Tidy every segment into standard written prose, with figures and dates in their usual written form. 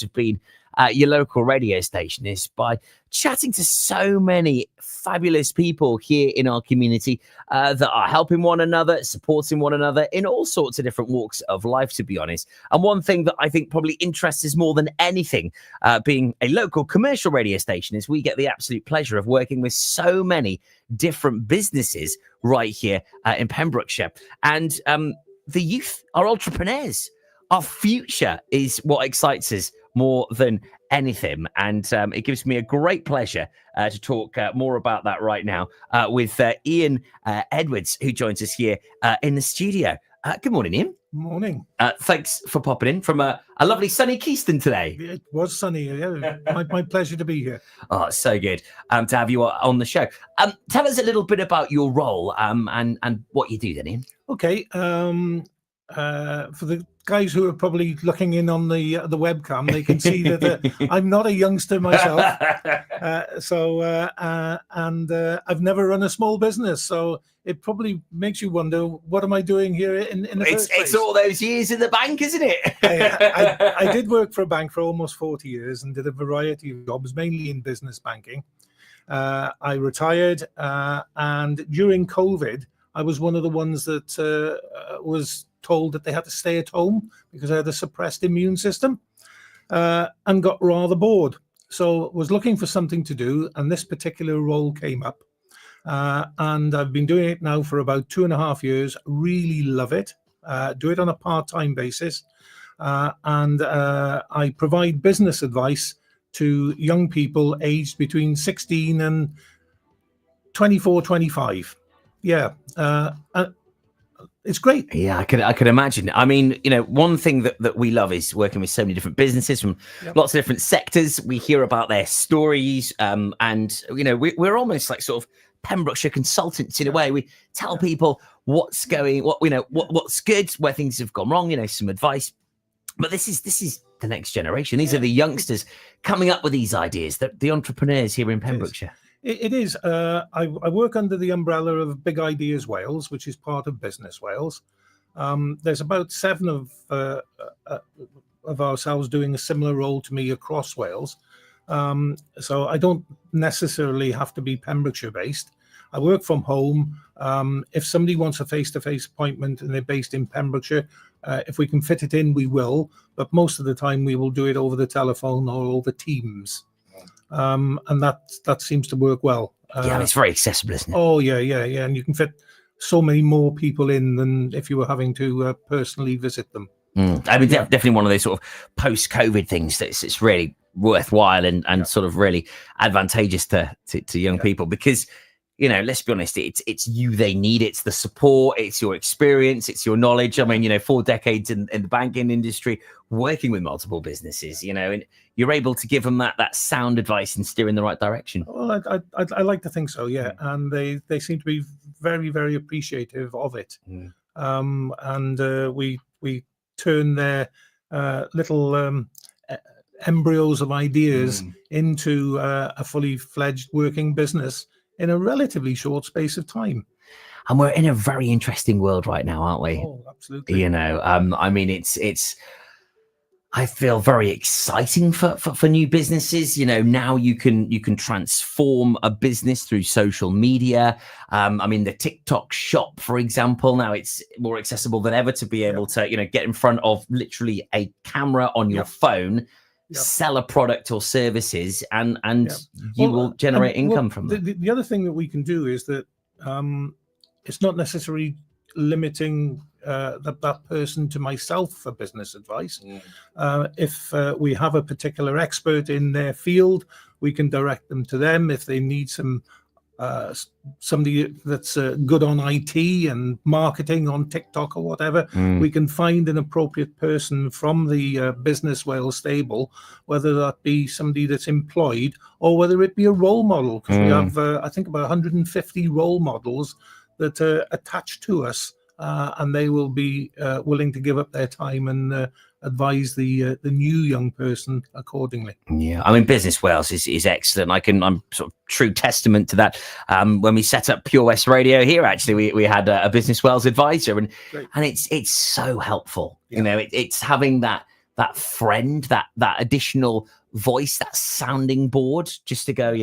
have been your local radio station is by chatting to so many fabulous people here in our community that are helping one another, supporting one another in all sorts of different walks of life, to be honest. And one thing that I think probably interests us more than anything, being a local commercial radio station, is we get the absolute pleasure of working with so many different businesses right here in Pembrokeshire. And the youth, our entrepreneurs, our future is what excites us more than anything. And it gives me a great pleasure to talk more about that right now with Ian Edwards, who joins us here in the studio. Good morning, Ian. Morning. Thanks for popping in from a lovely sunny Keyston today. It was sunny. Yeah. my pleasure to be here. Oh, so good to have you on the show. Tell us a little bit about your role and what you do then, Ian. Okay. For the guys who are probably looking in on the webcam, they can see that I'm not a youngster myself. And I've never run a small business, so it probably makes you wonder, what am I doing here in the first place? It's all those years in the bank, isn't it? I did work for a bank for almost 40 years and did a variety of jobs, mainly in business banking. I retired, and during COVID, I was one of the ones that was told that they had to stay at home because I had a suppressed immune system, and got rather bored. So was looking for something to do, and this particular role came up. And I've been doing it now for about 2.5 years. Really love it. Do it on a part-time basis. And I provide business advice to young people aged between 16 and 24, 25. Yeah. It's great. Yeah, I could imagine. I mean, one thing that we love is working with so many different businesses from lots of different sectors. We hear about their stories, and we're almost like sort of Pembrokeshire consultants in a way. We tell people what's good, where things have gone wrong. Some advice. But this is the next generation. These are the youngsters coming up with these ideas. The entrepreneurs here in Pembrokeshire. It is. I work under the umbrella of Big Ideas Wales, which is part of Business Wales. There's about 7 of ourselves doing a similar role to me across Wales. So I don't necessarily have to be Pembrokeshire based. I work from home. If somebody wants a face-to-face appointment and they're based in Pembrokeshire, if we can fit it in, we will. But most of the time, we will do it over the telephone or over Teams. And that seems to work well. It's very accessible, isn't it? Oh yeah, and you can fit so many more people in than if you were having to personally visit them. I mean, definitely one of those sort of post-COVID things that's really worthwhile and sort of really advantageous to young people, because let's be honest, it's you they need. It's the support, it's your experience, it's your knowledge. I mean, 4 decades in the banking industry, working with multiple businesses, and you're able to give them that sound advice and steer in the right direction. Well, I like to think so, yeah. And they seem to be very, very appreciative of it. And we turn their little embryos of ideas into a fully fledged working business in a relatively short space of time. And we're in a very interesting world right now, aren't we? Oh, absolutely. I mean, it's I feel very exciting for new businesses. Now you can transform a business through social media. I mean, the TikTok shop, for example, now it's more accessible than ever to be able to, get in front of literally a camera on your phone, sell a product or services, and you will generate income from that. The other thing that we can do is that it's not necessarily limiting that person to myself for business advice. If we have a particular expert in their field, we can direct them to them. If they need somebody that's good on IT and marketing on TikTok or whatever, we can find an appropriate person from the Business Wales stable, whether that be somebody that's employed or whether it be a role model, because we have I think about 150 role models that are attached to us, and they will be willing to give up their time and advise the new young person accordingly. Yeah, I mean, Business Wales is excellent. I'm sort of true testament to that. When we set up Pure West Radio here, actually, we had a Business Wales advisor, and it's so helpful. It's having that that friend, that additional voice, that sounding board, just to go,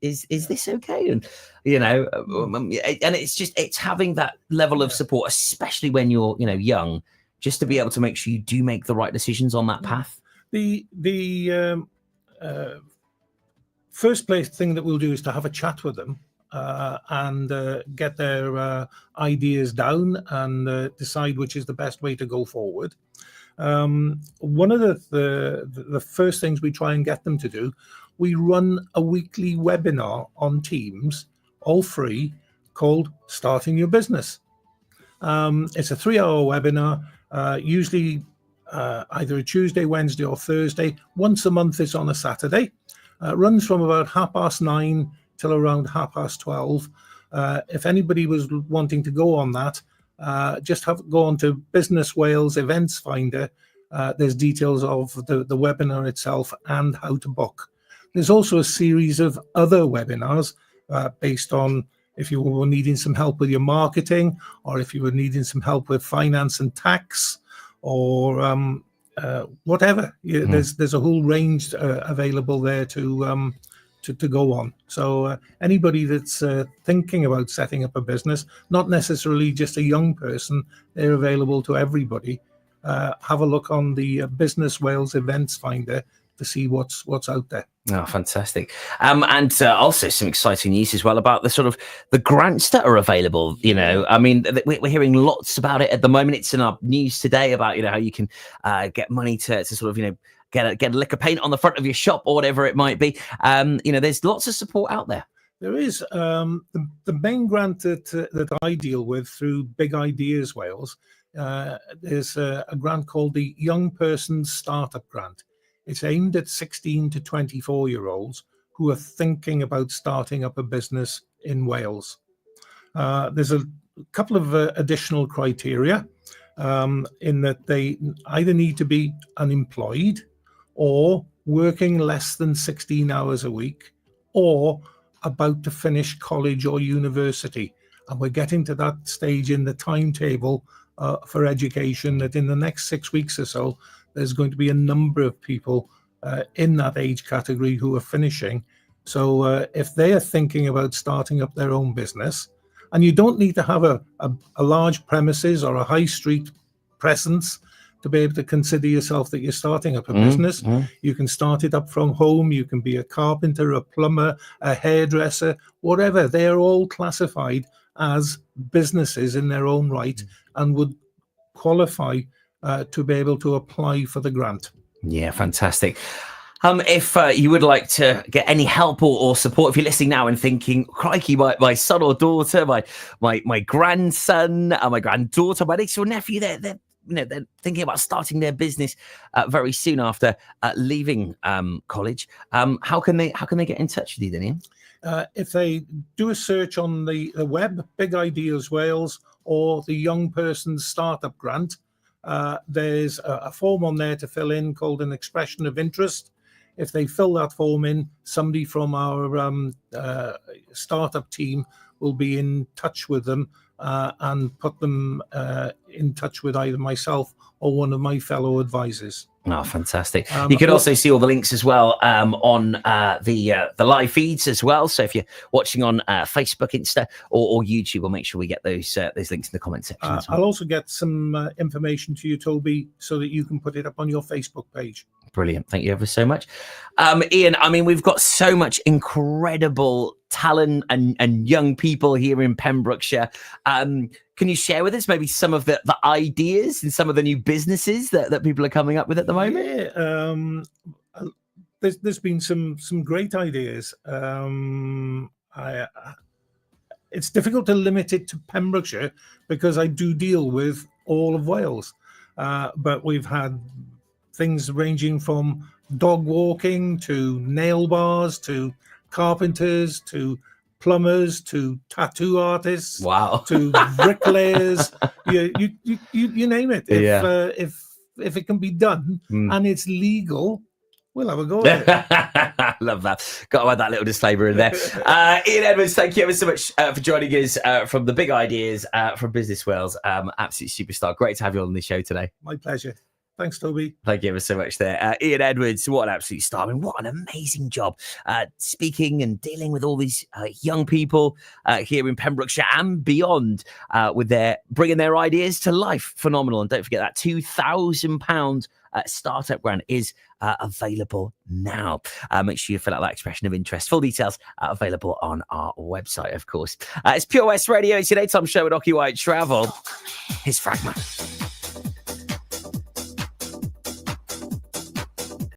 is this okay? And and it's having that level of support, especially when you're young, just to be able to make sure you do make the right decisions on that path. The first place thing that we'll do is to have a chat with them and get their ideas down and decide which is the best way to go forward. One of the first things we try and get them to do, we run a weekly webinar on Teams, all free, called Starting Your Business. It's a 3-hour webinar, usually either a Tuesday, Wednesday or Thursday. Once a month it's on a Saturday. Runs from about 9:30 till around 12:30. If anybody was wanting to go on that, just go on to Business Wales Events Finder. There's details of the webinar itself and how to book. There's also a series of other webinars based on if you were needing some help with your marketing, or if you were needing some help with finance and tax, or whatever. There's a whole range available there to go on. So anybody that's thinking about setting up a business, not necessarily just a young person, they're available to everybody. Have a look on the Business Wales Events Finder to see what's out there. Oh, fantastic. And also some exciting news as well about the sort of the grants that are available. I mean, we're hearing lots about it at the moment. It's in our news today about, how you can get money to sort of, get a lick of paint on the front of your shop or whatever it might be. There's lots of support out there. There is. The main grant that I deal with through Big Ideas Wales, there's a grant called the Young Person's Startup Grant. It's aimed at 16 to 24-year-olds who are thinking about starting up a business in Wales. There's a couple of additional criteria in that they either need to be unemployed or working less than 16 hours a week or about to finish college or university. And we're getting to that stage in the timetable for education that in the next 6 weeks or so, there's going to be a number of people in that age category who are finishing. So if they are thinking about starting up their own business, and you don't need to have a large premises or a high street presence to be able to consider yourself that you're starting up a business. You can start it up from home. You can be a carpenter, a plumber, a hairdresser, whatever. They are all classified as businesses in their own right and would qualify to be able to apply for the grant. Yeah, fantastic. If you would like to get any help or support, if you're listening now and thinking, crikey, my son or daughter, my grandson, my granddaughter, my niece or nephew, they're thinking about starting their business very soon after leaving college. How can they get in touch with you, Daniel? If they do a search on the web, Big Ideas Wales or the Young Person's Startup Grant, there's a form on there to fill in called an expression of interest. If they fill that form in, somebody from our startup team will be in touch with them and put them in touch with either myself or one of my fellow advisors. Oh, fantastic. You can also see all the links as well on the live feeds as well. So if you're watching on Facebook, Insta or YouTube, we'll make sure we get those links in the comment section as well. I'll also get some information to you, Toby, so that you can put it up on your Facebook page. Brilliant. Thank you ever so much. Ian, I mean, we've got so much incredible talent and young people here in Pembrokeshire. Can you share with us maybe some of the ideas and some of the new businesses that people are coming up with at the moment? Yeah, there's been some great ideas. It's difficult to limit it to Pembrokeshire because I do deal with all of Wales. But we've had things ranging from dog walking to nail bars to carpenters to plumbers to tattoo artists. Wow. To bricklayers. you name it. If it can be done and it's legal, we'll have a go at it. Love that. Got to add that little disclaimer in there. Ian Edwards, thank you ever so much for joining us from the Big Ideas from Business Wales. Absolute superstar. Great to have you on the show today. My pleasure. Thanks, Toby. Thank you ever so much there. Ian Edwards, what an absolute star. I mean, what an amazing job speaking and dealing with all these young people here in Pembrokeshire and beyond with bringing their ideas to life. Phenomenal. And don't forget that £2,000 startup grant is available now. Make sure you fill out that expression of interest. Full details available on our website, of course. It's Pure West Radio. It's your daytime show with Ocky White Travel. Here's Fragment.